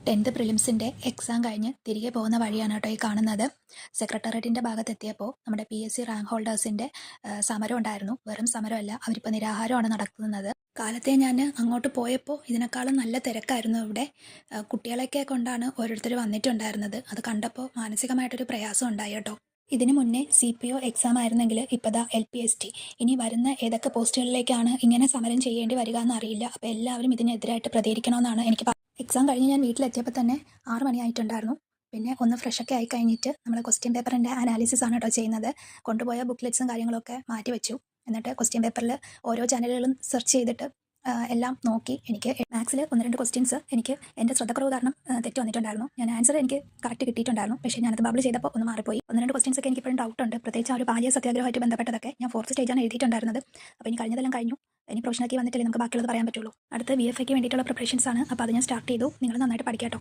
10th പ്രിലിംസിൻ്റെ exam കഴിഞ്ഞ് തിരികെ പോകുന്ന വഴിയാണ് കേട്ടോ ഈ കാണുന്നത്. സെക്രട്ടേറിയറ്റിൻ്റെ ഭാഗത്തെത്തിയപ്പോൾ നമ്മുടെ PSC റാങ്ക് ഹോൾഡേഴ്സിൻ്റെ സമരം ഉണ്ടായിരുന്നു. വെറും സമരമല്ല, അവരിപ്പോൾ നിരാഹാരമാണ് നടത്തുന്നത്. കാലത്തെ ഞാൻ അങ്ങോട്ട് പോയപ്പോൾ ഇതിനേക്കാളും നല്ല തിരക്കായിരുന്നു ഇവിടെ. കുട്ടികളെയൊക്കെ കൊണ്ടാണ് ഓരോരുത്തർ വന്നിട്ടുണ്ടായിരുന്നത്. അത് കണ്ടപ്പോൾ മാനസികമായിട്ടൊരു പ്രയാസം ഉണ്ടായി കേട്ടോ. ഇതിനു മുന്നേ CPO എക്സാം ആയിരുന്നെങ്കിൽ ഇപ്പോൾ ദാ LPST. ഇനി വരുന്ന ഏതൊക്കെ പോസ്റ്റുകളിലേക്കാണ് ഇങ്ങനെ സമരം ചെയ്യേണ്ടി വരിക എന്നറിയില്ല. അപ്പോൾ എല്ലാവരും ഇതിനെതിരായിട്ട് പ്രതികരിക്കണമെന്നാണ് എനിക്ക് എക്സാം കഴിഞ്ഞ് ഞാൻ വീട്ടിലെത്തിയപ്പോൾ തന്നെ 6 മണിയായിട്ടുണ്ടായിരുന്നു. പിന്നെ ഒന്ന് ഫ്രഷൊക്കെ ആയി കഴിഞ്ഞിട്ട് നമ്മൾ ക്വസ്റ്റ്യൻ പേപ്പറിൻ്റെ അനാലിസിസ് ആണ് കേട്ടോ ചെയ്യുന്നത്. കൊണ്ടുപോയ ബുക്ക്ലെറ്റ്സും കാര്യങ്ങളൊക്കെ മാറ്റി വെച്ചു. എന്നിട്ട് ക്വസ്റ്റ്യൻ പേപ്പറിൽ ഓരോ ചാനലുകളും സെർച്ച് ചെയ്തിട്ട് എല്ലാം നോക്കി. എനിക്ക് മാത്സിൽ 1-2 ക്വസ്റ്റ്യൻസ് എനിക്ക് എൻ്റെ ശ്രദ്ധക്കുറവ് കാരണം തെറ്റ് വന്നിട്ടുണ്ടായിരുന്നു. ഞാൻ ആൻസർ എനിക്ക് കറക്റ്റ് കിട്ടിയിട്ടുണ്ടായിരുന്നു. പക്ഷേ ഞാനത് ബബിൾ ചെയ്തപ്പോൾ ഒന്ന് മാറിപ്പോയി. 1-2 ക്വസ്റ്റ്യൻസ് ഒക്കെ എനിക്ക് ഇപ്പോഴും ഡൗട്ടുണ്ട്. പ്രത്യേകിച്ച് ആ ഒരു പാലിയ സത്യാഗ്രഹമായിട്ട് ബന്ധപ്പെട്ടതൊക്കെ ഞാൻ 4th സ്റ്റേജാണ് എഴുതിയിട്ടുണ്ടായിരുന്നത്. അപ്പോൾ ഇനി കഴിഞ്ഞതെല്ലാം കഴിഞ്ഞു. ഇനി പ്രൊഫഷണലാക്കി വന്നിട്ടല്ലേ നമുക്ക് ബാക്കിയുള്ളത് പറയാൻ പറ്റുള്ളൂ. അടുത്ത VFAക്ക് വേണ്ടിയിട്ടുള്ള പ്രിപ്പറേഷൻസ് ആണ്. അപ്പോൾ അത് ഞാൻ സ്റ്റാർട്ട് ചെയ്തു. നിങ്ങൾ നന്നായിട്ട് പഠിക്കാം കേട്ടോ.